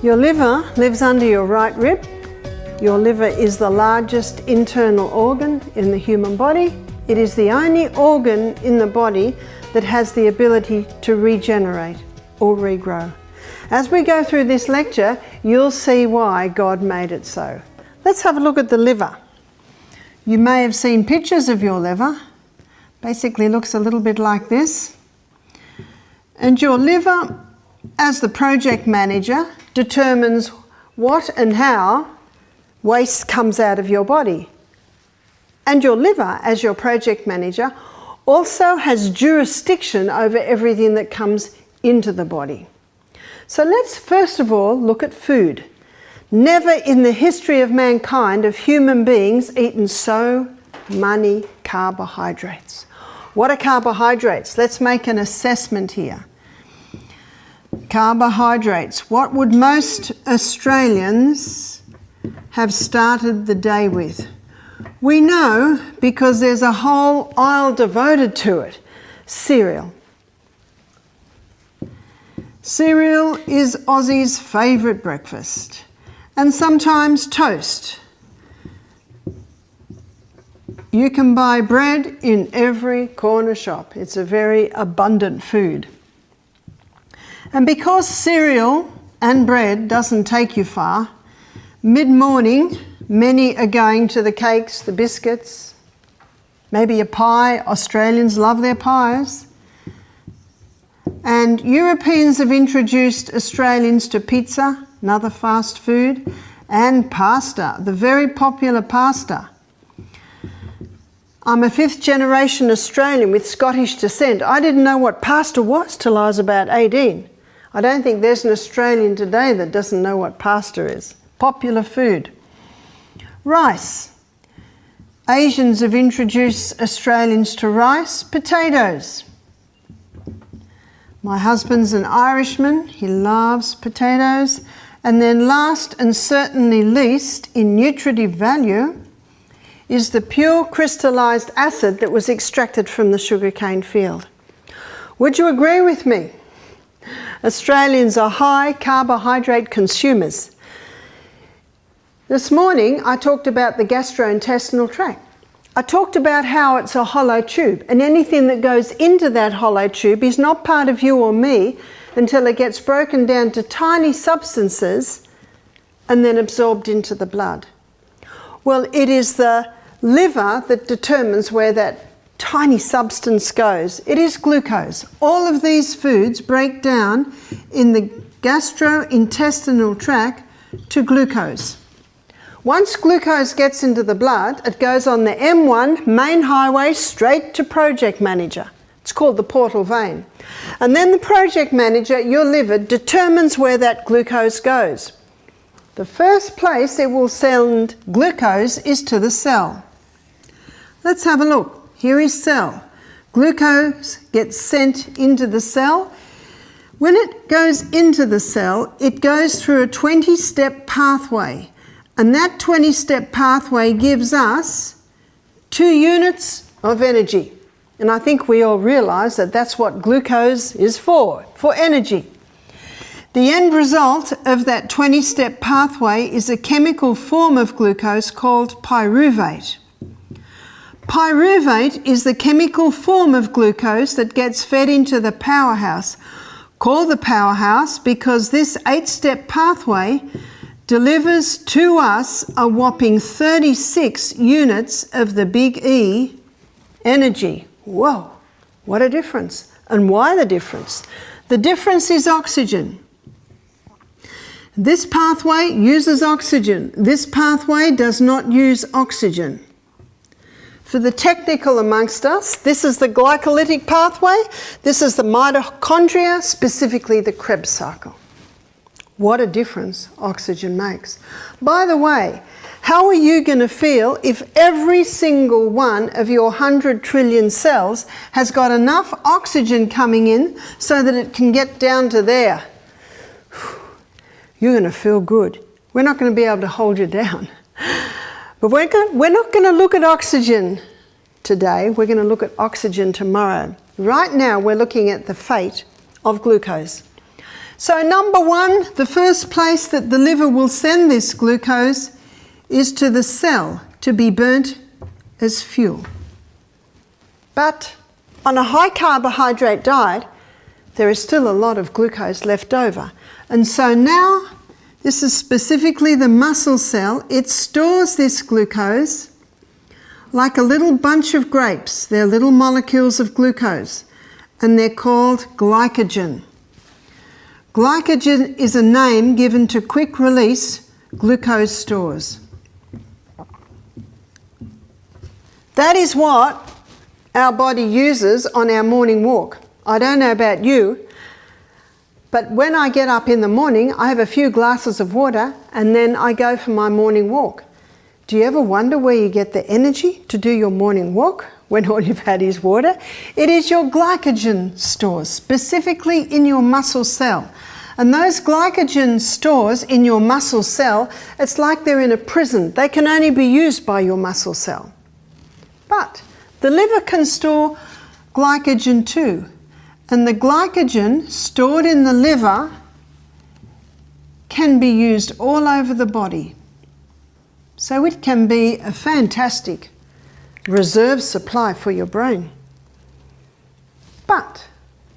Your liver lives under your right rib. Your liver is the largest internal organ in the human body. It is the only organ in the body that has the ability to regenerate or regrow. As we go through this lecture, you'll see why God made it so. Let's have a look at the liver. You may have seen pictures of your liver. Basically looks a little bit like this. And your liver, as the project manager, determines what and how waste comes out of your body. And your liver, as your project manager, also has jurisdiction over everything that comes into the body. So let's first of all look at food. Never in the history of mankind have human beings eaten so many carbohydrates. What are carbohydrates? Let's make an assessment here. Carbohydrates. What would most Australians have started the day with? We know because there's a whole aisle devoted to it. Cereal. Cereal is Aussie's favourite breakfast, and sometimes toast. You can buy bread in every corner shop. It's a very abundant food. And because cereal and bread doesn't take you far, mid-morning, many are going to the cakes, the biscuits, maybe a pie. Australians love their pies. And Europeans have introduced Australians to pizza, another fast food, and pasta, the very popular pasta. I'm a fifth-generation Australian with Scottish descent. I didn't know what pasta was till I was about 18. I don't think there's an Australian today that doesn't know what pasta is. Popular food. Rice. Asians have introduced Australians to rice. Potatoes. My husband's an Irishman. He loves potatoes. And then last and certainly least in nutritive value is the pure crystallised acid that was extracted from the sugarcane field. Would you agree with me? Australians are high carbohydrate consumers. This morning I talked about the gastrointestinal tract. I talked about how it's a hollow tube, and anything that goes into that hollow tube is not part of you or me until it gets broken down to tiny substances and then absorbed into the blood. Well, it is the liver that determines where that tiny substance goes. It is glucose. All of these foods break down in the gastrointestinal tract to glucose. Once glucose gets into the blood, it goes on the M1 main highway straight to project manager. It's called the portal vein. And then the project manager, your liver, determines where that glucose goes. The first place it will send glucose is to the cell. Let's have a look. Here is cell. Glucose gets sent into the cell. When it goes into the cell, it goes through a 20-step pathway. And that 20-step pathway gives us 2 units of energy. And I think we all realise that that's what glucose is for energy. The end result of that 20-step pathway is a chemical form of glucose called pyruvate. Pyruvate is the chemical form of glucose that gets fed into the powerhouse, called the powerhouse because this 8-step pathway delivers to us a whopping 36 units of the big E energy. Whoa, what a difference. And why the difference? The difference is oxygen. This pathway uses oxygen. This pathway does not use oxygen. For the technical amongst us, this is the glycolytic pathway. This is the mitochondria, specifically the Krebs cycle. What a difference oxygen makes. By the way, how are you going to feel if every single one of your 100 trillion cells has got enough oxygen coming in so that it can get down to there? You're going to feel good. We're not going to be able to hold you down. But we're not going to look at oxygen today. We're going to look at oxygen tomorrow. Right now we're looking at the fate of glucose. So number one, the first place that the liver will send this glucose is to the cell to be burnt as fuel. But on a high carbohydrate diet, there is still a lot of glucose left over. And so now, this is specifically the muscle cell, it stores this glucose like a little bunch of grapes. They're little molecules of glucose, and they're called glycogen. Glycogen is a name given to quick-release glucose stores. That is what our body uses on our morning walk. I don't know about you, but when I get up in the morning, I have a few glasses of water and then I go for my morning walk. Do you ever wonder where you get the energy to do your morning walk when all you've had is water? It is your glycogen stores, specifically in your muscle cell. And those glycogen stores in your muscle cell, it's like they're in a prison. They can only be used by your muscle cell. But the liver can store glycogen too. And the glycogen stored in the liver can be used all over the body. So it can be a fantastic reserve supply for your brain. But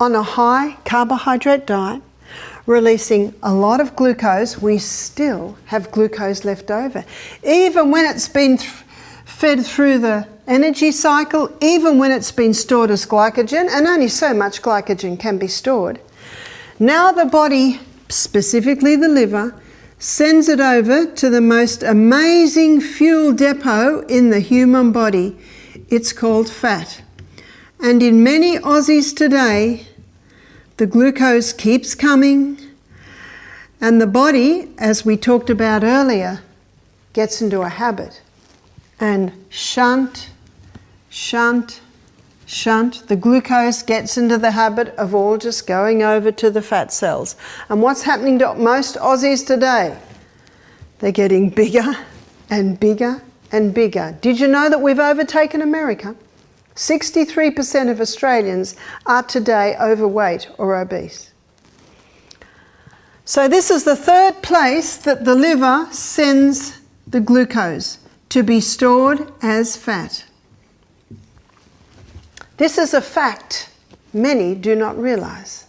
on a high carbohydrate diet, releasing a lot of glucose, we still have glucose left over. Even when it's been fed through the energy cycle, even when it's been stored as glycogen, and only so much glycogen can be stored, now the body, specifically the liver, sends it over to the most amazing fuel depot in the human body. It's called fat. And in many Aussies today, the glucose keeps coming, and the body, as we talked about earlier, gets into a habit. And shunt, the glucose gets into the habit of all just going over to the fat cells. And what's happening to most Aussies today? They're getting bigger and bigger and bigger. Did you know that we've overtaken America? 63% of Australians are today overweight or obese. So this is the third place that the liver sends the glucose to be stored as fat. This is a fact many do not realise.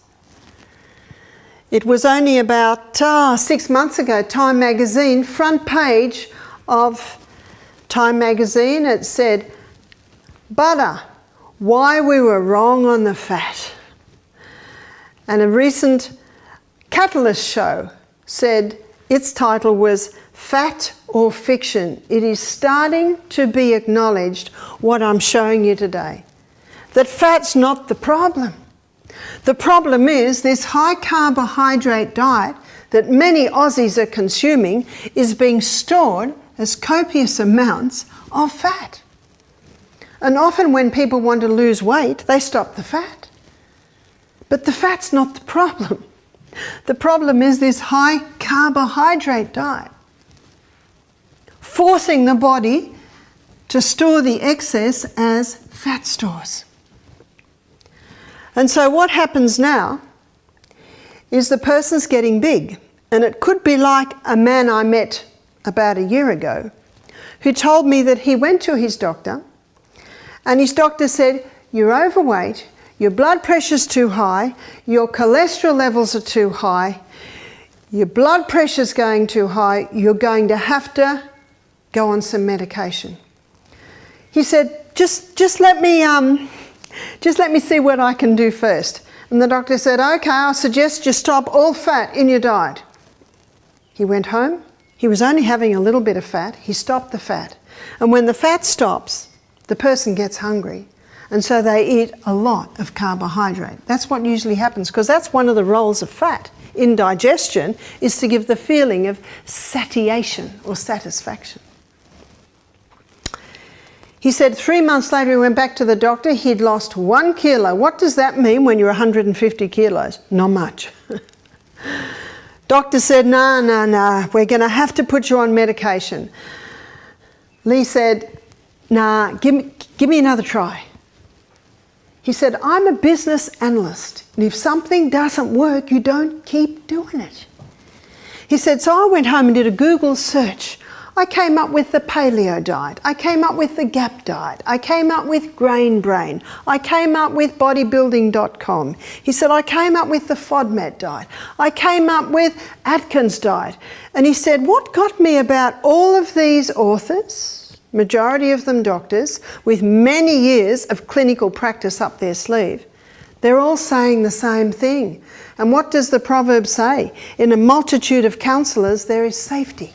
It was only about 6 months ago, Time magazine, front page of Time magazine, it said, "Butter, why we were wrong on the fat." And a recent Catalyst show said its title was "Fat or Fiction." It is starting to be acknowledged, what I'm showing you today, that fat's not the problem. The problem is this high carbohydrate diet that many Aussies are consuming is being stored as copious amounts of fat. And often when people want to lose weight, they stop the fat. But the fat's not the problem. The problem is this high carbohydrate diet, forcing the body to store the excess as fat stores. And so what happens now is the person's getting big. And it could be like a man I met about a year ago who told me that he went to his doctor and his doctor said, "You're overweight, your blood pressure's too high, your cholesterol levels are too high, your blood pressure's going too high, you're going to have to go on some medication." He said, just let me see what I can do first. And the doctor said, "Okay, I'll suggest you stop all fat in your diet." He went home. He was only having a little bit of fat. He stopped the fat. And when the fat stops, the person gets hungry. And so they eat a lot of carbohydrate. That's what usually happens, because that's one of the roles of fat in digestion, is to give the feeling of satiation or satisfaction. He said 3 months later he went back to the doctor, he'd lost 1 kilo. What does that mean when you're 150 kilos? Not much. Doctor said, no, we're going to have to put you on medication. Lee said, nah, give me another try. He said, I'm a business analyst, and if something doesn't work, you don't keep doing it. He said, so I went home and did a Google search. I came up with the paleo diet. I came up with the GAP diet. I came up with Grain Brain. I came up with bodybuilding.com. He said, I came up with the FODMAP diet. I came up with Atkins diet. And he said, what got me about all of these authors, majority of them doctors, with many years of clinical practice up their sleeve, they're all saying the same thing. And what does the proverb say? In a multitude of counsellors, there is safety.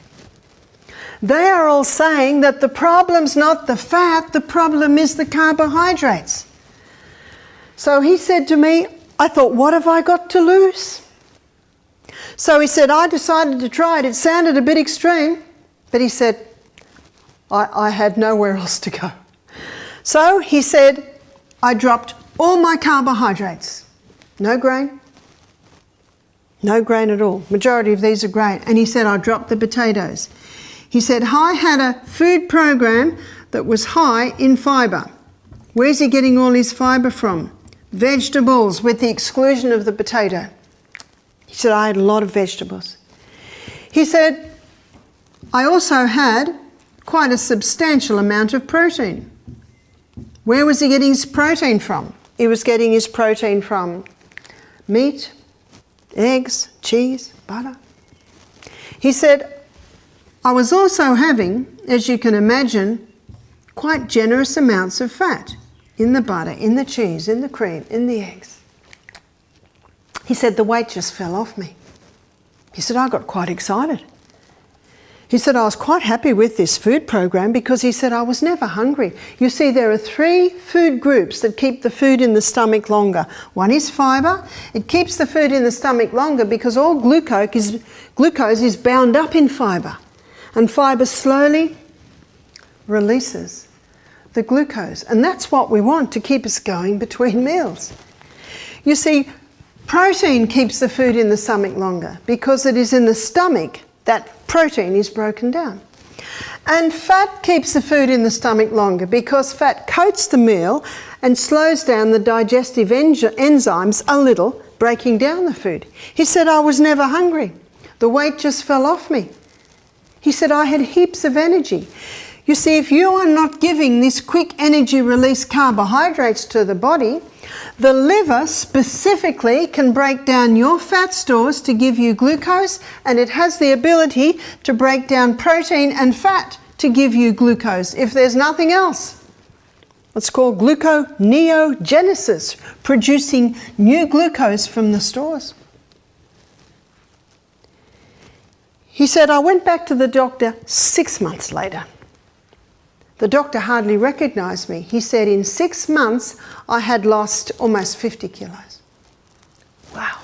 They are all saying that the problem's not the fat, the problem is the carbohydrates. So he said to me, I thought, what have I got to lose? So he said, I decided to try it. It sounded a bit extreme, but he said, I had nowhere else to go. So he said, I dropped all my carbohydrates. No grain. No grain at all. Majority of these are grain. And he said, I dropped the potatoes. He said, I had a food program that was high in fibre. Where's he getting all his fibre from? Vegetables, with the exclusion of the potato. He said, I had a lot of vegetables. He said, I also had quite a substantial amount of protein. Where was he getting his protein from? He was getting his protein from meat, eggs, cheese, butter. He said, I was also having, as you can imagine, quite generous amounts of fat in the butter, in the cheese, in the cream, in the eggs. He said the weight just fell off me. He said I got quite excited. He said I was quite happy with this food program because he said I was never hungry. You see, there are 3 food groups that keep the food in the stomach longer. One is fibre. It keeps the food in the stomach longer because all glucose is bound up in fibre. And fibre slowly releases the glucose. And that's what we want to keep us going between meals. You see, protein keeps the food in the stomach longer because it is in the stomach that protein is broken down. And fat keeps the food in the stomach longer because fat coats the meal and slows down the digestive enzymes a little, breaking down the food. He said, I was never hungry. The weight just fell off me. He said, I had heaps of energy. You see, if you are not giving this quick energy release carbohydrates to the body, the liver specifically can break down your fat stores to give you glucose, and it has the ability to break down protein and fat to give you glucose if there's nothing else. It's called gluconeogenesis, producing new glucose from the stores. He said, I went back to the doctor 6 months later. The doctor hardly recognised me. He said, in 6 months, I had lost almost 50 kilos. Wow.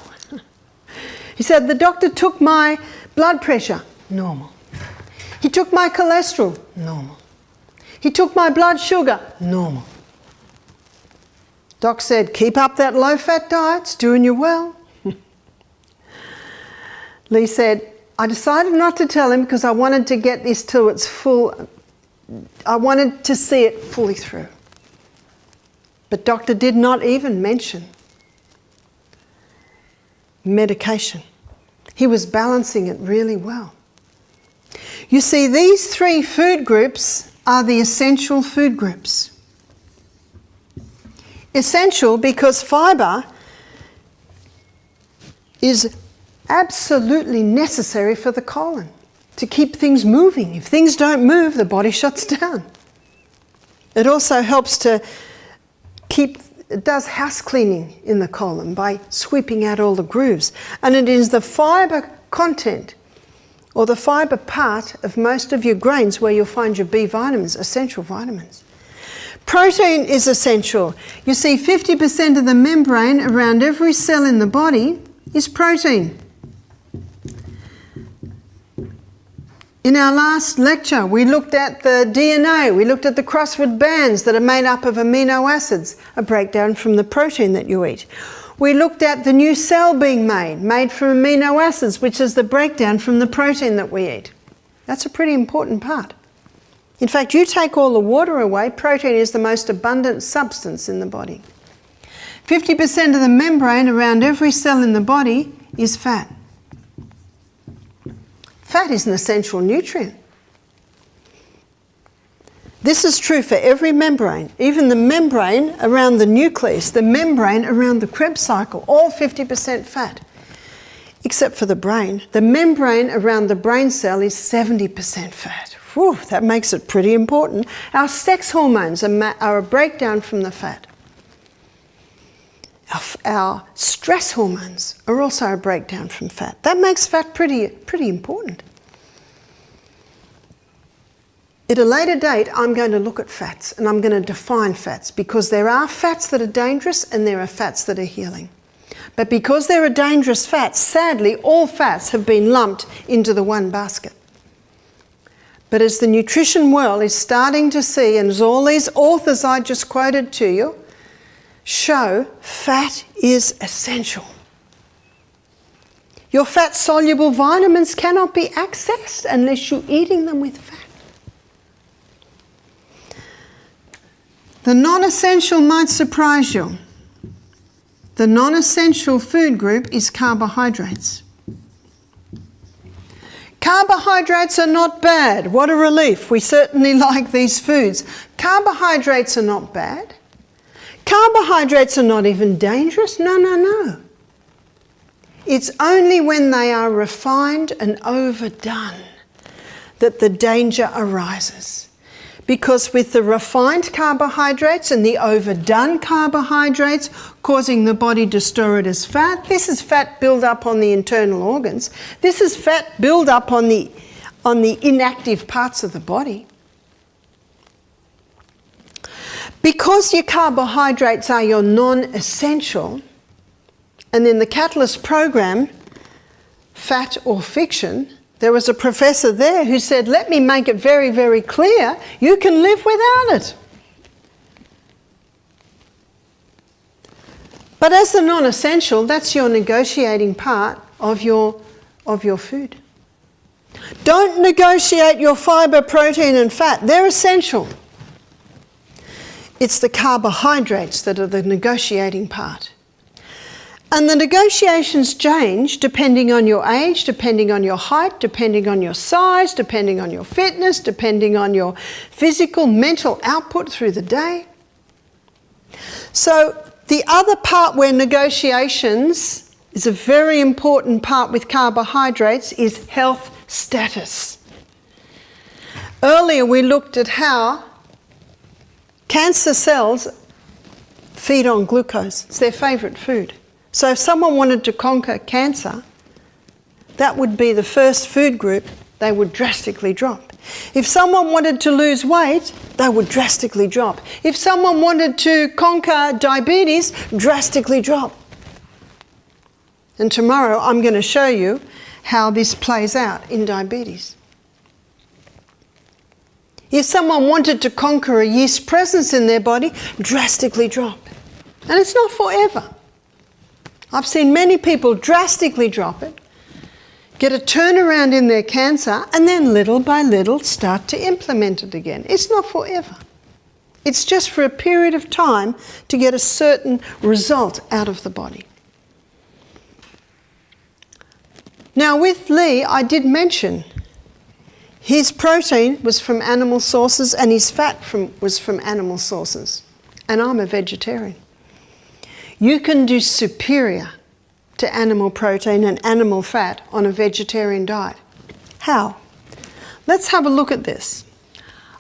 He said, the doctor took my blood pressure, normal. He took my cholesterol, normal. He took my blood sugar, normal. Doc said, keep up that low-fat diet, it's doing you well. Lee said, I decided not to tell him because I wanted to get this to its full, I wanted to see it fully through. But doctor did not even mention medication. He was balancing it really well. You see, these 3 food groups are the essential food groups. Essential because fibre is absolutely necessary for the colon to keep things moving. If things don't move, the body shuts down. It also helps to it does house cleaning in the colon by sweeping out all the grooves. And it is the fibre content or the fibre part of most of your grains where you'll find your B vitamins, essential vitamins. Protein is essential. You see, 50% of the membrane around every cell in the body is protein. In our last lecture, we looked at the DNA, we looked at the crossword bands that are made up of amino acids, a breakdown from the protein that you eat. We looked at the new cell being made from amino acids, which is the breakdown from the protein that we eat. That's a pretty important part. In fact, you take all the water away, protein is the most abundant substance in the body. 50% of the membrane around every cell in the body is fat. Fat is an essential nutrient. This is true for every membrane, even the membrane around the nucleus, the membrane around the Krebs cycle, all 50% fat. Except for the brain. The membrane around the brain cell is 70% fat. Whew, that makes it pretty important. Our sex hormones are a breakdown from the fat. Our stress hormones are also a breakdown from fat. That makes fat pretty important. At a later date, I'm going to look at fats and I'm going to define fats, because there are fats that are dangerous and there are fats that are healing. But because there are dangerous fats, sadly, all fats have been lumped into the one basket. But as the nutrition world is starting to see, and as all these authors I just quoted to you show, fat is essential. Your fat-soluble vitamins cannot be accessed unless you're eating them with fat. The non-essential might surprise you. The non-essential food group is carbohydrates. Carbohydrates are not bad. What a relief. We certainly like these foods. Carbohydrates are not bad. Carbohydrates are not even dangerous. No. It's only when they are refined and overdone that the danger arises. Because with the refined carbohydrates and the overdone carbohydrates causing the body to store it as fat, this is fat build up on the internal organs. This is fat build up on the inactive parts of the body. Because your carbohydrates are your non-essential, and in the Catalyst program, Fat or Fiction, there was a professor there who said, let me make it very, very clear, you can live without it. But as the non-essential, that's your negotiating part of your food. Don't negotiate your fibre, protein and fat. They're essential. It's the carbohydrates that are the negotiating part. And the negotiations change depending on your age, depending on your height, depending on your size, depending on your fitness, depending on your physical, mental output through the day. So the other part where negotiations is a very important part with carbohydrates is health status. Earlier we looked at how cancer cells feed on glucose. It's their favourite food. So if someone wanted to conquer cancer, that would be the first food group they would drastically drop. If someone wanted to lose weight, they would drastically drop. If someone wanted to conquer diabetes, drastically drop. And tomorrow I'm going to show you how this plays out in diabetes. If someone wanted to conquer a yeast presence in their body, drastically drop. And it's not forever. I've seen many people drastically drop it, get a turnaround in their cancer, and then little by little start to implement it again. It's not forever. It's just for a period of time to get a certain result out of the body. Now with Lee, I did mention his protein was from animal sources and his fat was from animal sources. And I'm a vegetarian. You can do superior to animal protein and animal fat on a vegetarian diet. How? Let's have a look at this.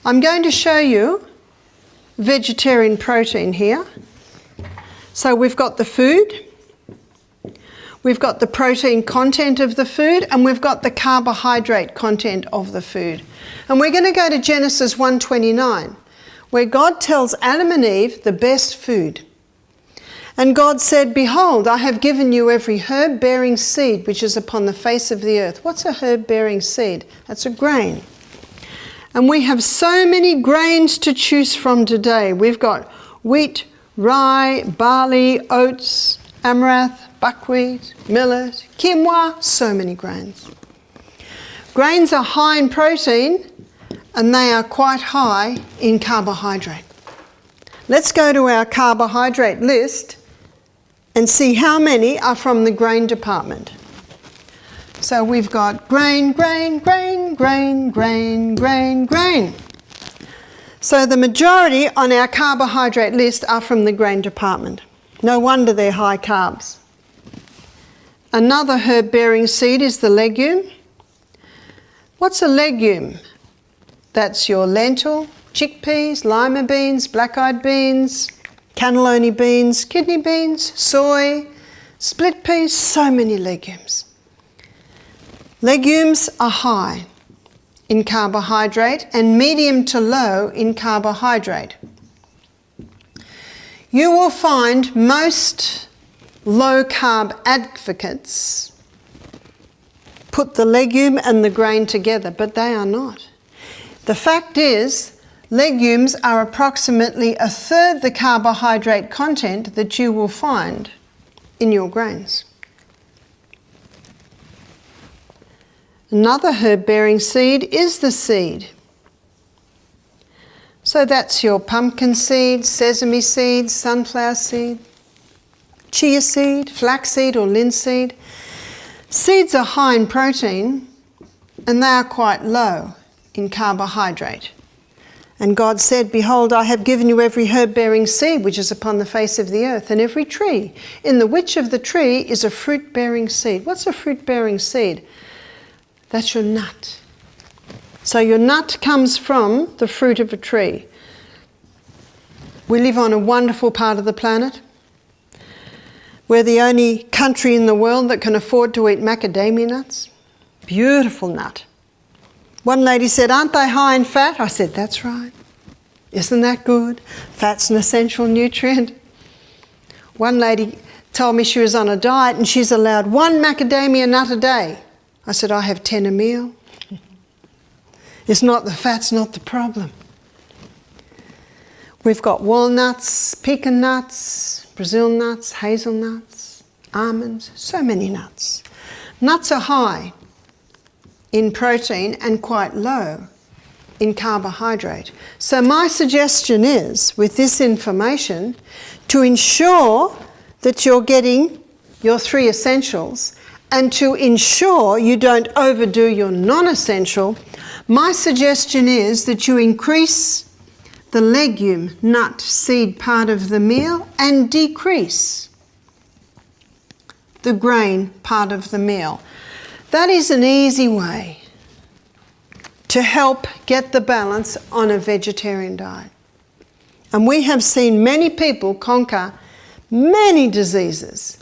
I'm going to show you vegetarian protein here. So we've got the food, we've got the protein content of the food, and we've got the carbohydrate content of the food. And we're going to go to Genesis 1:29, where God tells Adam and Eve the best food. And God said, behold, I have given you every herb-bearing seed which is upon the face of the earth. What's a herb-bearing seed? That's a grain. And we have so many grains to choose from today. We've got wheat, rye, barley, oats, amaranth, buckwheat, millet, quinoa, so many grains. Grains are high in protein and they are quite high in carbohydrate. Let's go to our carbohydrate list and see how many are from the grain department. So we've got grain, grain, grain, grain, grain, grain, grain. So the majority on our carbohydrate list are from the grain department. No wonder they're high carbs. Another herb-bearing seed is the legume. What's a legume? That's your lentil, chickpeas, lima beans, black-eyed beans, cannellini beans, kidney beans, soy, split peas, so many legumes. Legumes are high in carbohydrate and medium to low in carbohydrate. You will find most low-carb advocates put the legume and the grain together, but they are not. The fact is, legumes are approximately a third the carbohydrate content that you will find in your grains. Another herb-bearing seed is the seed. So that's your pumpkin seed, sesame seed, sunflower seed, chia seed, flaxseed or linseed. Seeds are high in protein and they are quite low in carbohydrate. And God said, "Behold, I have given you every herb-bearing seed which is upon the face of the earth, and every tree. In the which of the tree is a fruit-bearing seed." What's a fruit-bearing seed? That's your nut. So your nut comes from the fruit of a tree. We live on a wonderful part of the planet. We're the only country in the world that can afford to eat macadamia nuts. Beautiful nut. One lady said, "Aren't they high in fat?" I said, "That's right. Isn't that good? Fat's an essential nutrient." One lady told me she was on a diet and she's allowed 1 macadamia nut a day. I said, "I have 10 a meal." It's not the fat's not the problem. We've got walnuts, pecan nuts, Brazil nuts, hazelnuts, almonds, so many nuts. Nuts are high in protein and quite low in carbohydrate. So my suggestion is, with this information, to ensure that you're getting your 3 essentials and to ensure you don't overdo your non-essential, my suggestion is that you increase the legume, nut, seed part of the meal and decrease the grain part of the meal. That is an easy way to help get the balance on a vegetarian diet. And we have seen many people conquer many diseases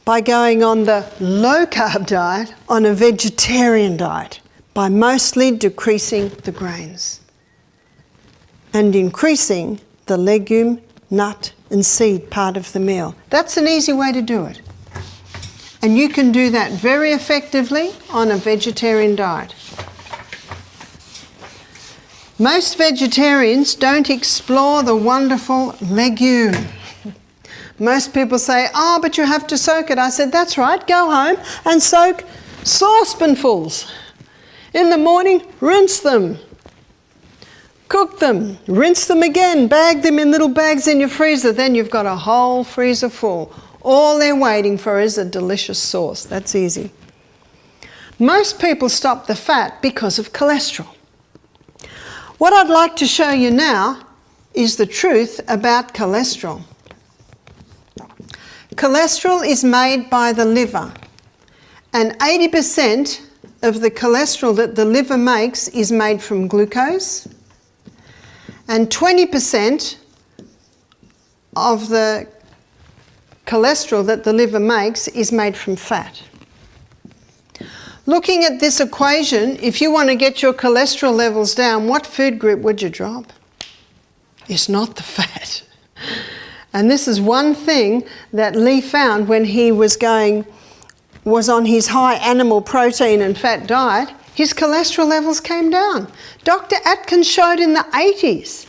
by going on the low-carb diet on a vegetarian diet, by mostly decreasing the grains and increasing the legume, nut and seed part of the meal. That's an easy way to do it. And you can do that very effectively on a vegetarian diet. Most vegetarians don't explore the wonderful legume. Most people say, "Oh, but you have to soak it." I said, "That's right, go home and soak saucepanfuls. In the morning, rinse them. Cook them, rinse them again, bag them in little bags in your freezer. Then you've got a whole freezer full. All they're waiting for is a delicious sauce." That's easy. Most people stop the fat because of cholesterol. What I'd like to show you now is the truth about cholesterol. Cholesterol is made by the liver, and 80% of the cholesterol that the liver makes is made from glucose, and 20% of the cholesterol that the liver makes is made from fat. Looking at this equation, if you want to get your cholesterol levels down, what food group would you drop? It's not the fat. And this is one thing that Lee found when he was on his high animal protein and fat diet. His cholesterol levels came down. Dr. Atkins showed in the 80s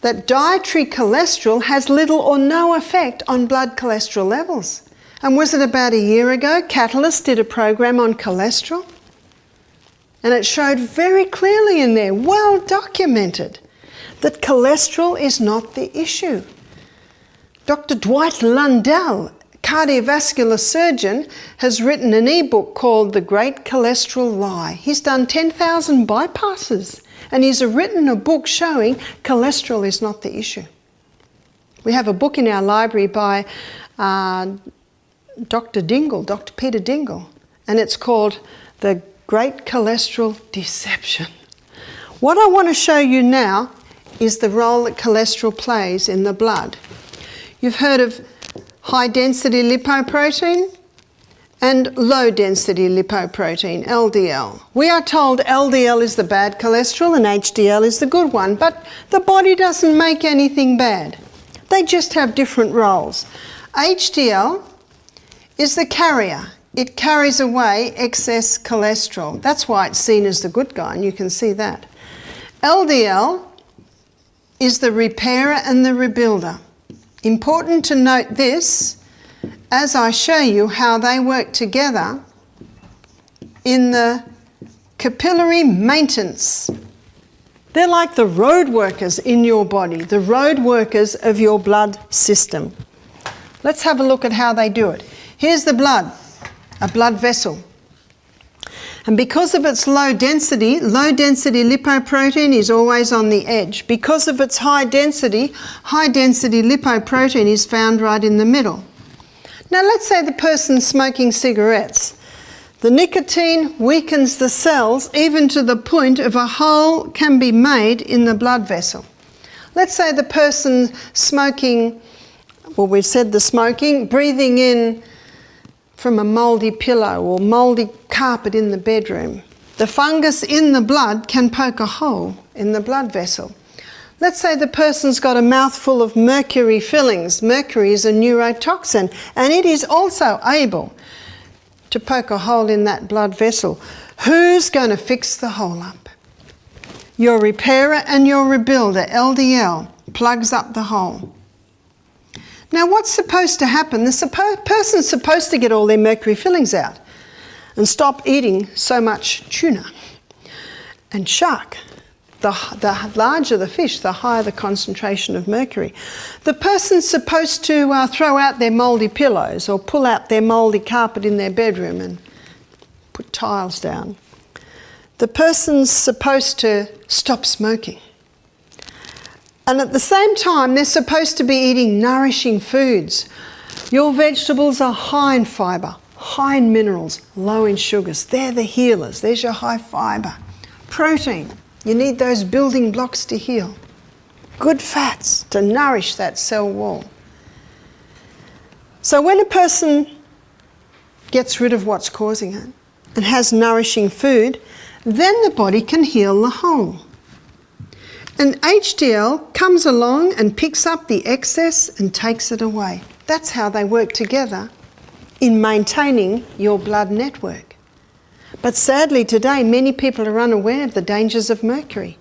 that dietary cholesterol has little or no effect on blood cholesterol levels. And was it about a year ago, Catalyst did a program on cholesterol? And it showed very clearly in there, well documented, that cholesterol is not the issue. Dr. Dwight Lundell, cardiovascular surgeon, has written an ebook called The Great Cholesterol Lie. He's done 10,000 bypasses, and he's written a book showing cholesterol is not the issue. We have a book in our library by Dr. Peter Dingle, and it's called The Great Cholesterol Deception. What I want to show you now is the role that cholesterol plays in the blood. You've heard of high-density lipoprotein and low-density lipoprotein, LDL. We are told LDL is the bad cholesterol and HDL is the good one, but the body doesn't make anything bad. They just have different roles. HDL is the carrier. It carries away excess cholesterol. That's why it's seen as the good guy, and you can see that. LDL is the repairer and the rebuilder. Important to note this as I show you how they work together in the capillary maintenance. They're like the road workers in your body, the road workers of your blood system. Let's have a look at how they do it. Here's the blood, a blood vessel. And because of its low density lipoprotein is always on the edge. Because of its high density lipoprotein is found right in the middle. Now let's say the person's smoking cigarettes. The nicotine weakens the cells even to the point of a hole can be made in the blood vessel. Let's say the person smoking, well, we've said the smoking, breathing in from a mouldy pillow or mouldy carpet in the bedroom. The fungus in the blood can poke a hole in the blood vessel. Let's say the person's got a mouthful of mercury fillings. Mercury is a neurotoxin, and it is also able to poke a hole in that blood vessel. Who's going to fix the hole up? Your repairer and your rebuilder, LDL, plugs up the hole. Now what's supposed to happen? The person's supposed to get all their mercury fillings out and stop eating so much tuna and shark. The larger the fish, the higher the concentration of mercury. The person's supposed to throw out their mouldy pillows or pull out their mouldy carpet in their bedroom and put tiles down. The person's supposed to stop smoking. And at the same time, they're supposed to be eating nourishing foods. Your vegetables are high in fibre, high in minerals, low in sugars. They're the healers. There's your high fibre. Protein. You need those building blocks to heal. Good fats to nourish that cell wall. So when a person gets rid of what's causing it and has nourishing food, then the body can heal the hole. And HDL comes along and picks up the excess and takes it away. That's how they work together in maintaining your blood network. But sadly today, many people are unaware of the dangers of mercury.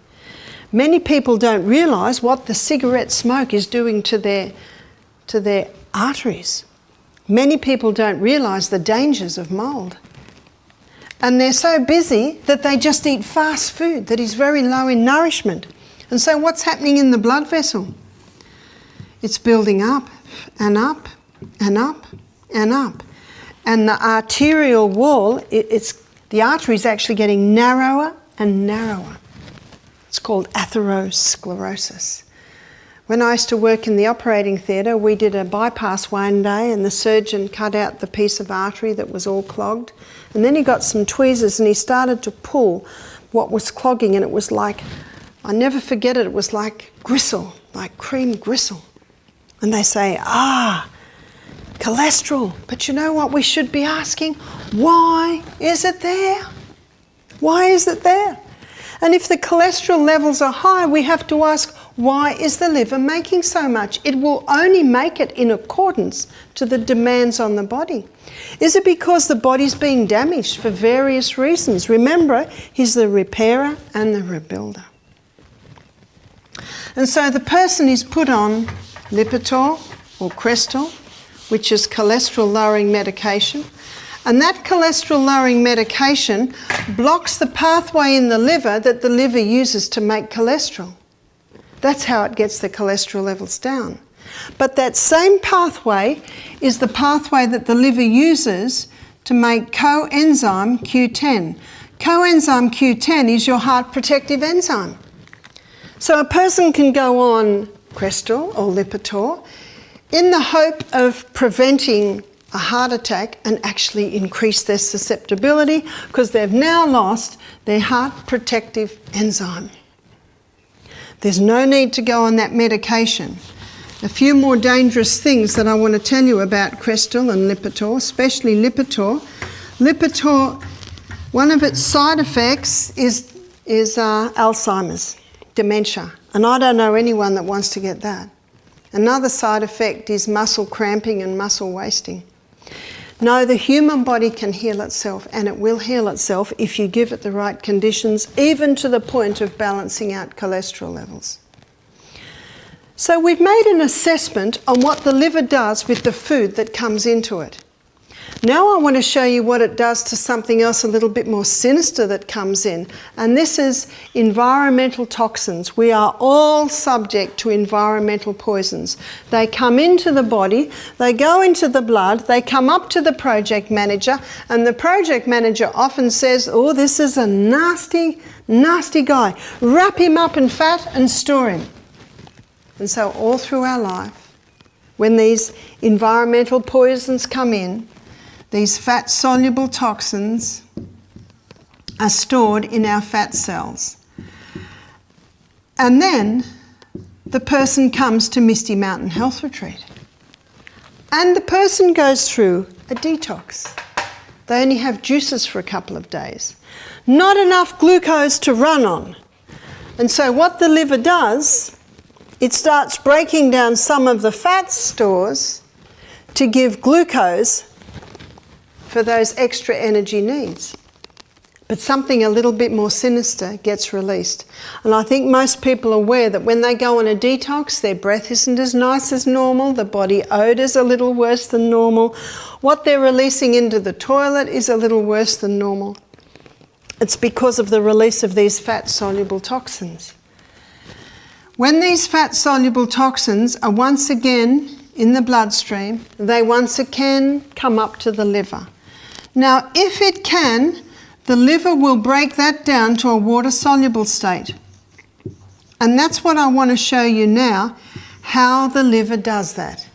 Many people don't realise what the cigarette smoke is doing to their arteries. Many people don't realise the dangers of mould. And they're so busy that they just eat fast food that is very low in nourishment. And so what's happening in the blood vessel? It's building up and up and up and up. And the arterial wall, the artery is actually getting narrower and narrower. It's called atherosclerosis. When I used to work in the operating theatre, we did a bypass one day and the surgeon cut out the piece of artery that was all clogged. And then he got some tweezers and he started to pull what was clogging, and it was like, I never forget it was like gristle, like cream gristle. And they say, cholesterol. But you know what we should be asking? Why is it there? Why is it there? And if the cholesterol levels are high, we have to ask, why is the liver making so much? It will only make it in accordance to the demands on the body. Is it because the body's being damaged for various reasons? Remember, he's the repairer and the rebuilder. And so the person is put on Lipitor or Crestor, which is cholesterol-lowering medication. And that cholesterol-lowering medication blocks the pathway in the liver that the liver uses to make cholesterol. That's how it gets the cholesterol levels down. But that same pathway is the pathway that the liver uses to make coenzyme Q10. Coenzyme Q10 is your heart protective enzyme. So a person can go on Crestor or Lipitor in the hope of preventing a heart attack and actually increase their susceptibility because they've now lost their heart protective enzyme. There's no need to go on that medication. A few more dangerous things that I want to tell you about Crestor and Lipitor, especially Lipitor. Lipitor, one of its side effects is Alzheimer's, dementia, and I don't know anyone that wants to get that. Another side effect is muscle cramping and muscle wasting. No, the human body can heal itself, and it will heal itself if you give it the right conditions, even to the point of balancing out cholesterol levels. So we've made an assessment on what the liver does with the food that comes into it. Now I want to show you what it does to something else a little bit more sinister that comes in, and this is environmental toxins. We are all subject to environmental poisons. They come into the body, they go into the blood, they come up to the project manager, and the project manager often says, oh, this is a nasty, nasty guy. Wrap him up in fat and store him. And so all through our life, when these environmental poisons come in, these fat-soluble toxins are stored in our fat cells. And then the person comes to Misty Mountain Health Retreat. And the person goes through a detox. They only have juices for a couple of days. Not enough glucose to run on. And so what the liver does, it starts breaking down some of the fat stores to give glucose for those extra energy needs. But something a little bit more sinister gets released. And I think most people are aware that when they go on a detox, their breath isn't as nice as normal, the body odour's a little worse than normal, what they're releasing into the toilet is a little worse than normal. It's because of the release of these fat-soluble toxins. When these fat-soluble toxins are once again in the bloodstream, they once again come up to the liver. Now, if it can, the liver will break that down to a water-soluble state. And that's what I want to show you now, how the liver does that.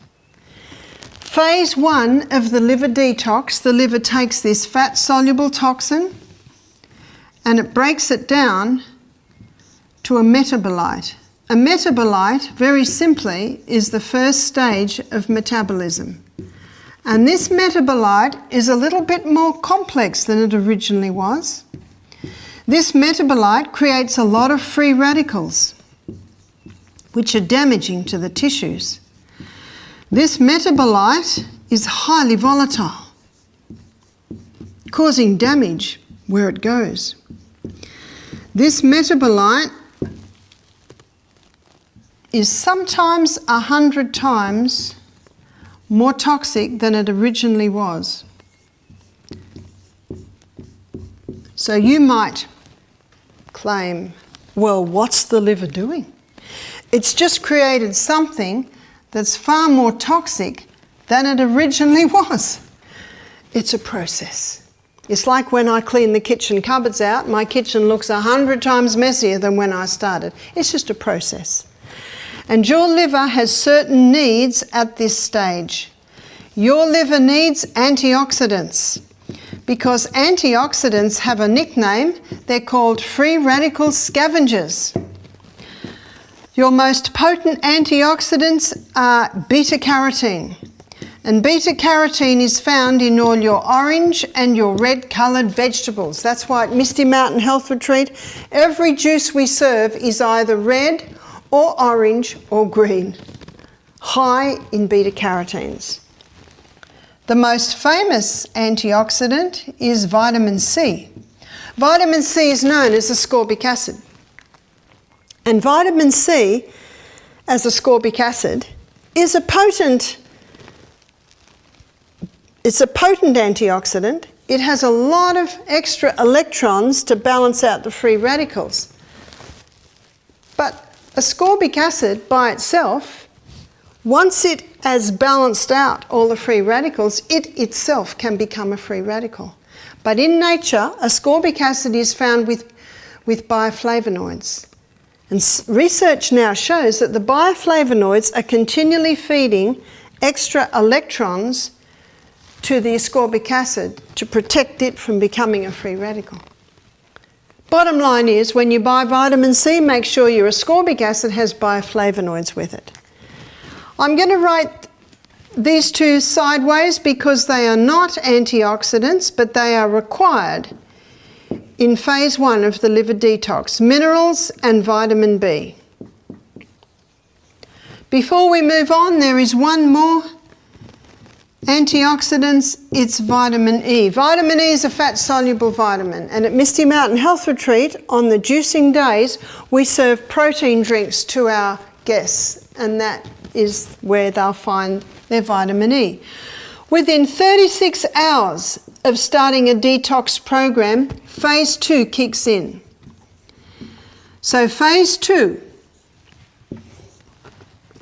Phase 1 of the liver detox, the liver takes this fat-soluble toxin and it breaks it down to a metabolite. A metabolite, very simply, is the first stage of metabolism. And this metabolite is a little bit more complex than it originally was. This metabolite creates a lot of free radicals, which are damaging to the tissues. This metabolite is highly volatile, causing damage where it goes. This metabolite is sometimes 100 times more toxic than it originally was. So you might claim, well, what's the liver doing? It's just created something that's far more toxic than it originally was. It's a process. It's like when I clean the kitchen cupboards out, my kitchen looks 100 times messier than when I started. It's just a process. And your liver has certain needs at this stage. Your liver needs antioxidants because antioxidants have a nickname. They're called free radical scavengers. Your most potent antioxidants are beta-carotene. And beta-carotene is found in all your orange and your red coloured vegetables. That's why at Misty Mountain Health Retreat, every juice we serve is either red or orange or green, high in beta-carotenes. The most famous antioxidant is vitamin C. Vitamin C is known as ascorbic acid. And vitamin C, as ascorbic acid, is a potent antioxidant. It has a lot of extra electrons to balance out the free radicals. But ascorbic acid by itself Once it has balanced out all the free radicals, it itself can become a free radical. But in nature, ascorbic acid is found with bioflavonoids. And research now shows that the bioflavonoids are continually feeding extra electrons to the ascorbic acid to protect it from becoming a free radical. Bottom line is, when you buy vitamin C, make sure your ascorbic acid has bioflavonoids with it. I'm going to write these two sideways because they are not antioxidants, but they are required in phase 1 of the liver detox: minerals and vitamin B. Before we move on, there is one more antioxidants. It's vitamin E. Vitamin E is a fat-soluble vitamin, and at Misty Mountain Health Retreat, on the juicing days, we serve protein drinks to our guests, and that is where they'll find their vitamin E. Within 36 hours of starting a detox program, phase 2 kicks in. So phase 2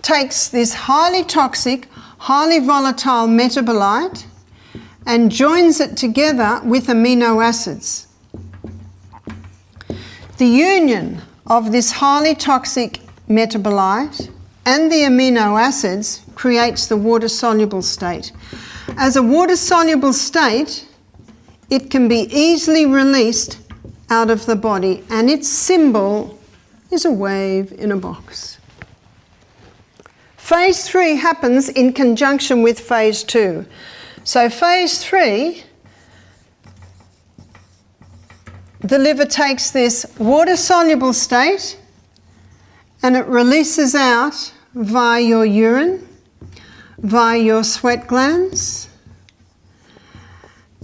takes this highly toxic, highly volatile metabolite and joins it together with amino acids. The union of this highly toxic metabolite and the amino acids creates the water-soluble state. As a water-soluble state, it can be easily released out of the body, and its symbol is a wave in a box. Phase 3 happens in conjunction with phase 2. So phase 3, the liver takes this water-soluble state and it releases out via your urine, via your sweat glands,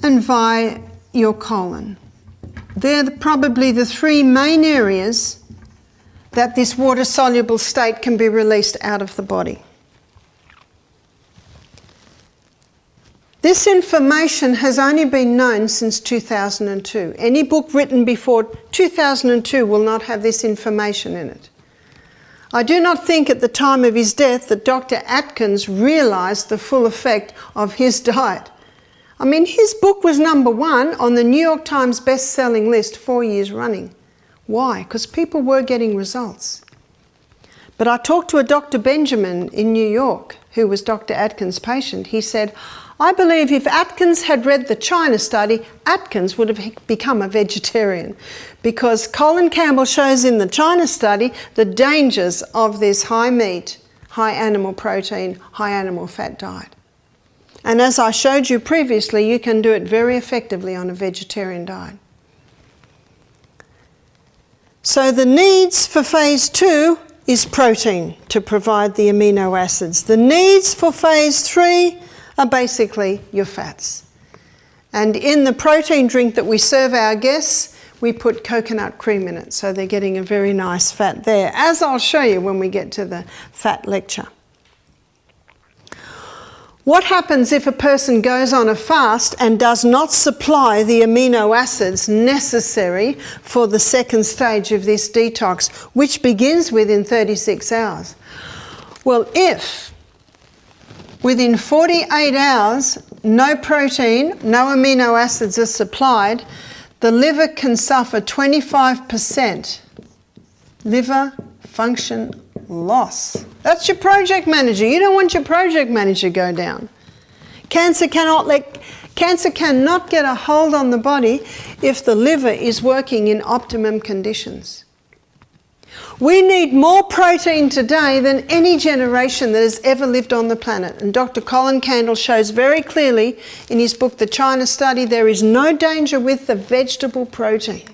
and via your colon. They're probably the 3 main areas that this water-soluble state can be released out of the body. This information has only been known since 2002. Any book written before 2002 will not have this information in it. I do not think at the time of his death that Dr. Atkins realised the full effect of his diet. I mean, his book was #1 on the New York Times best-selling list 4 years running. Why? Because people were getting results. But I talked to a Dr. Benjamin in New York, who was Dr. Atkins' patient. He said, I believe if Atkins had read the China study, Atkins would have become a vegetarian, because Colin Campbell shows in the China study the dangers of this high meat, high animal protein, high animal fat diet. And as I showed you previously, you can do it very effectively on a vegetarian diet. So the needs for phase 2 is protein to provide the amino acids. The needs for phase 3 are basically your fats. And in the protein drink that we serve our guests, we put coconut cream in it, so they're getting a very nice fat there, as I'll show you when we get to the fat lecture. What happens if a person goes on a fast and does not supply the amino acids necessary for the second stage of this detox, which begins within 36 hours? Well, if within 48 hours no protein, no amino acids are supplied, the liver can suffer 25% liver function loss. That's your project manager. You don't want your project manager to go down. Cancer cannot get a hold on the body if the liver is working in optimum conditions. We need more protein today than any generation that has ever lived on the planet. And Dr. Colin Campbell shows very clearly in his book, The China Study, there is no danger with the vegetable protein.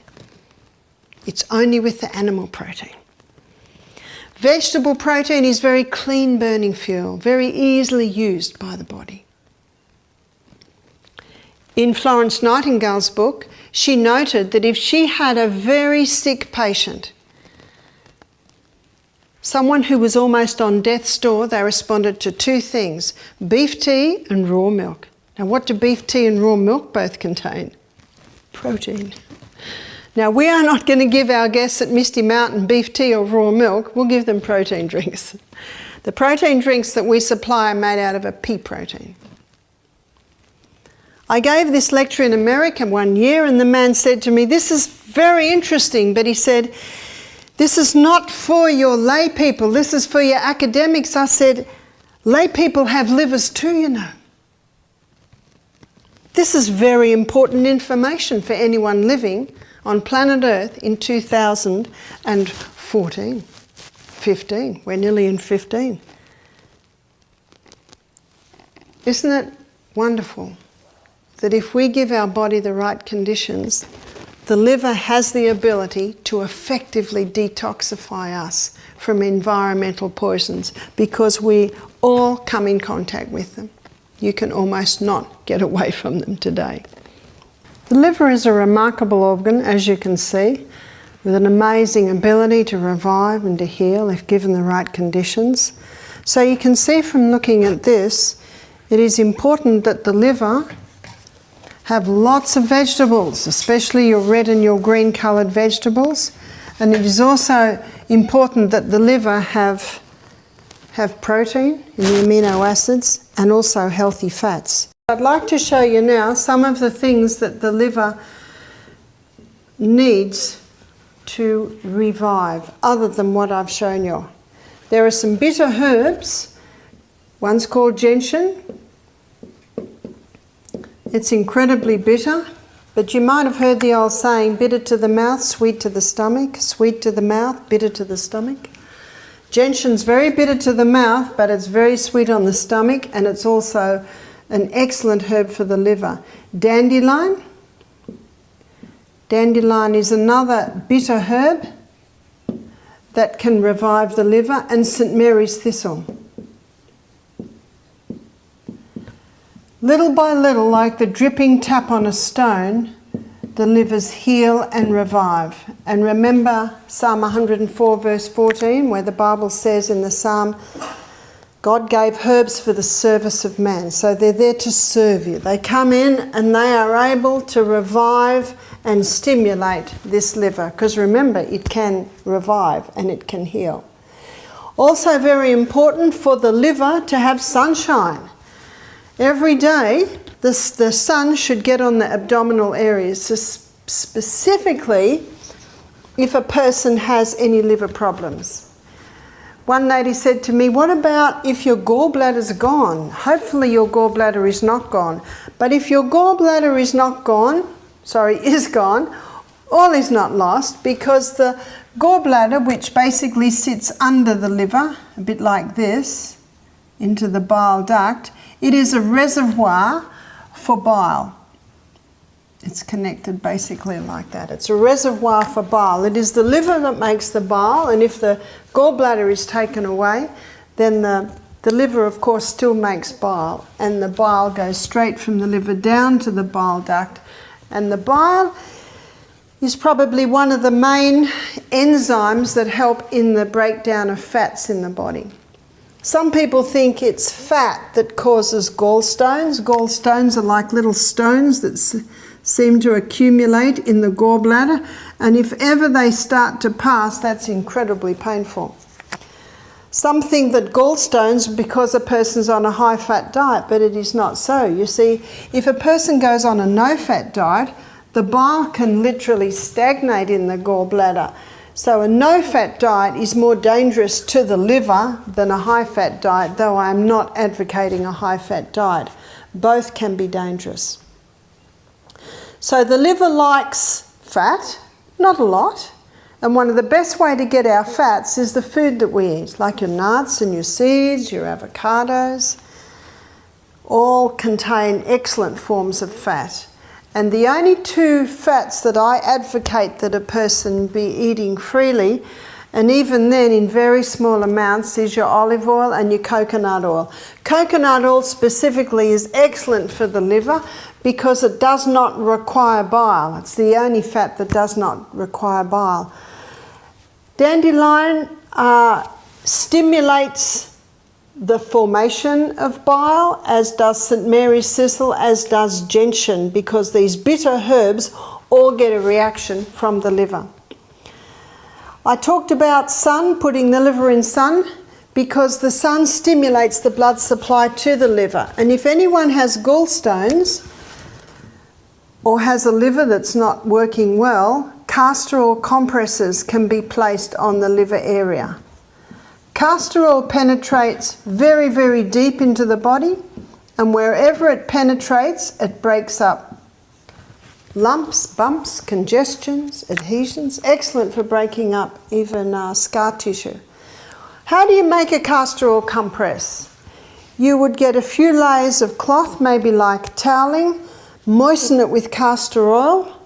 It's only with the animal protein. Vegetable protein is very clean burning fuel, very easily used by the body. In Florence Nightingale's book, she noted that if she had a very sick patient, someone who was almost on death's door, they responded to 2 things: beef tea and raw milk. Now, what do beef tea and raw milk both contain? Protein. Now, we are not going to give our guests at Misty Mountain beef tea or raw milk. We'll give them protein drinks. The protein drinks that we supply are made out of a pea protein. I gave this lecture in America one year, and the man said to me, "This is very interesting," but he said, "This is not for your lay people, this is for your academics." I said, "Lay people have livers too, you know." This is very important information for anyone living on planet Earth in 2014, 15. We're nearly in 15. Isn't it wonderful that if we give our body the right conditions, the liver has the ability to effectively detoxify us from environmental poisons, because we all come in contact with them. You can almost not get away from them today. The liver is a remarkable organ, as you can see, with an amazing ability to revive and to heal if given the right conditions. So you can see from looking at this, it is important that the liver have lots of vegetables, especially your red and your green coloured vegetables. And it is also important that the liver have protein in the amino acids and also healthy fats. I'd like to show you now some of the things that the liver needs to revive, other than what I've shown you. There are some bitter herbs. One's called gentian. It's incredibly bitter, but you might have heard the old saying, bitter to the mouth, sweet to the stomach, sweet to the mouth, bitter to the stomach. Gentian's very bitter to the mouth, but it's very sweet on the stomach, and it's also an excellent herb for the liver. Dandelion. Dandelion is another bitter herb that can revive the liver, and St. Mary's thistle. Little by little, like the dripping tap on a stone, the livers heal and revive. And remember Psalm 104 verse 14, where the Bible says in the Psalm, God gave herbs for the service of man. So they're there to serve you. They come in and they are able to revive and stimulate this liver, because remember, it can revive and it can heal. Also very important for the liver to have sunshine. Every day, the sun should get on the abdominal areas, so specifically if a person has any liver problems. One lady said to me, "What about if your gallbladder's gone? Hopefully your gallbladder is not gone. But if your gallbladder is gone, all is not lost, because the gallbladder, which basically sits under the liver, a bit like this, into the bile duct, it is a reservoir for bile. It's connected basically like that. It's a reservoir for bile. It is the liver that makes the bile, and if the gallbladder is taken away, then the liver, of course, still makes bile, and the bile goes straight from the liver down to the bile duct. And the bile is probably one of the main enzymes that help in the breakdown of fats in the body. Some people think it's fat that causes gallstones. Gallstones are like little stones that seem to accumulate in the gallbladder, and if ever they start to pass, that's incredibly painful. Some think that gallstones because a person's on a high-fat diet, but it is not so. You see, if a person goes on a no-fat diet, the bile can literally stagnate in the gallbladder. So a no-fat diet is more dangerous to the liver than a high-fat diet, though I am not advocating a high-fat diet. Both can be dangerous. So the liver likes fat, not a lot, and one of the best way to get our fats is the food that we eat, like your nuts and your seeds, your avocados, all contain excellent forms of fat. And the only two fats that I advocate that a person be eating freely, and even then in very small amounts, is your olive oil and your coconut oil. Coconut oil specifically is excellent for the liver because it does not require bile. It's the only fat that does not require bile. Dandelion stimulates the formation of bile, as does St. Mary's thistle, as does gentian, because these bitter herbs all get a reaction from the liver. I talked about sun, putting the liver in sun. because the sun stimulates the blood supply to the liver. And if anyone has gallstones or has a liver that's not working well, castor oil compresses can be placed on the liver area. Castor oil penetrates very, very deep into the body, and wherever it penetrates, it breaks up lumps, bumps, congestions, adhesions. Excellent for breaking up even scar tissue. How do you make a castor oil compress? You would get a few layers of cloth, maybe like toweling, moisten it with castor oil.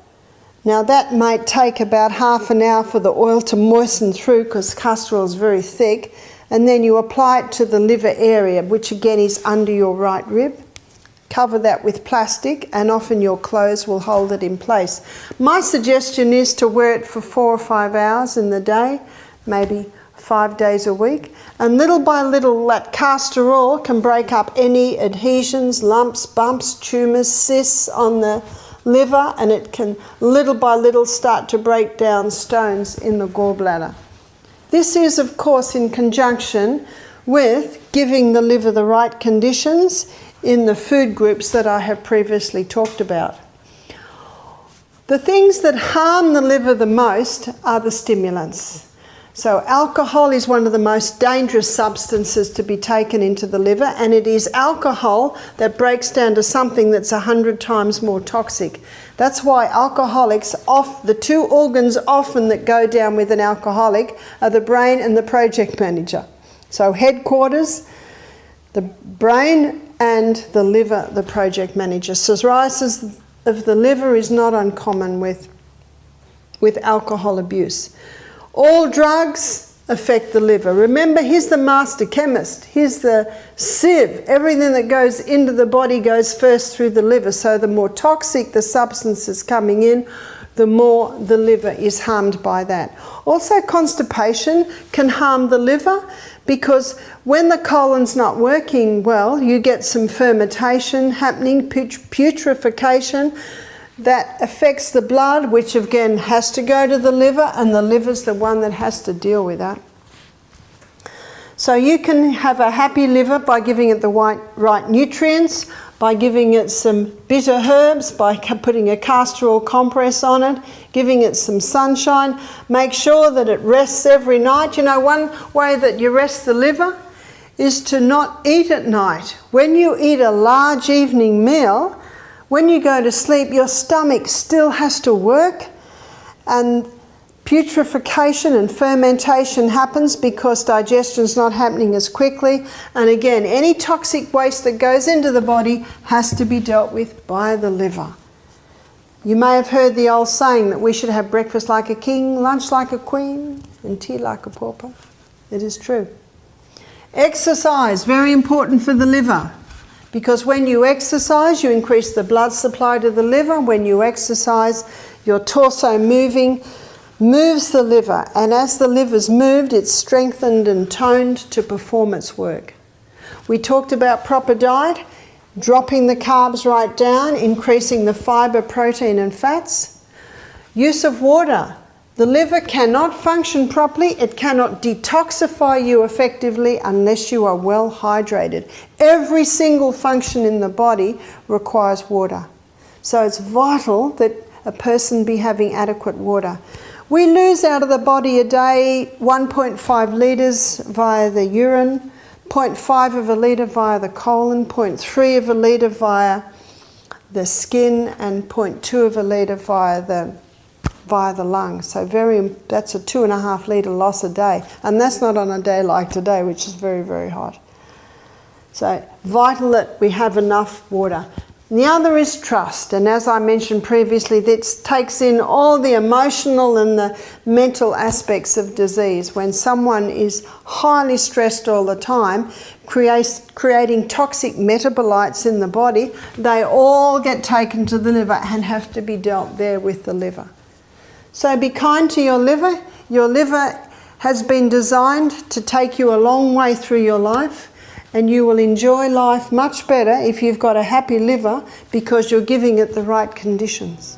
Now that might take about half an hour for the oil to moisten through because castor oil is very thick, and then you apply it to the liver area, which again is under your right rib. Cover that with plastic, and often your clothes will hold it in place. My suggestion is to wear it for 4 or 5 hours in the day, maybe 5 days a week, and little by little that castor oil can break up any adhesions, lumps, bumps, tumours, cysts on the liver, and it can little by little start to break down stones in the gallbladder. This is of course in conjunction with giving the liver the right conditions in the food groups that I have previously talked about. The things that harm the liver the most are the stimulants. So alcohol is one of the most dangerous substances to be taken into the liver, and it is alcohol that breaks down to something that's 100 times more toxic. That's why alcoholics, the two organs often that go down with an alcoholic are the brain and the project manager. So headquarters, the brain and the liver, the project manager. Cirrhosis of the liver is not uncommon with alcohol abuse. All drugs affect the liver. Remember, he's the master chemist. He's the sieve. Everything that goes into the body goes first through the liver. So the more toxic the substance is coming in, the more the liver is harmed by that. Also, constipation can harm the liver because when the colon's not working well, you get some fermentation happening, putrefaction, that affects the blood, which again has to go to the liver, and the liver's the one that has to deal with that. So you can have a happy liver by giving it the right nutrients, by giving it some bitter herbs, by putting a castor oil compress on it, giving it some sunshine. Make sure that it rests every night. You know, one way that you rest the liver is to not eat at night. When you eat a large evening meal, when you go to sleep, your stomach still has to work, and putrefaction and fermentation happens because digestion is not happening as quickly. And again, any toxic waste that goes into the body has to be dealt with by the liver. You may have heard the old saying that we should have breakfast like a king, lunch like a queen, and tea like a pauper. It is true. Exercise, very important for the liver. Because when you exercise, you increase the blood supply to the liver. When you exercise, your torso moves the liver. And as the liver's moved, it's strengthened and toned to perform its work. We talked about proper diet, dropping the carbs right down, increasing the fibre, protein and fats. Use of water. The liver cannot function properly, it cannot detoxify you effectively unless you are well hydrated. Every single function in the body requires water. So it's vital that a person be having adequate water. We lose out of the body a day 1.5 litres via the urine, 0.5 of a litre via the colon, 0.3 of a litre via the skin, and 0.2 of a litre via the lungs. So that's a 2.5 litre loss a day. And that's not on a day like today, which is very, very hot. So vital that we have enough water. And the other is trust. And as I mentioned previously, this takes in all the emotional and the mental aspects of disease. When someone is highly stressed all the time, creating toxic metabolites in the body, they all get taken to the liver and have to be dealt there with the liver. So be kind to your liver. Your liver has been designed to take you a long way through your life, and you will enjoy life much better if you've got a happy liver because you're giving it the right conditions.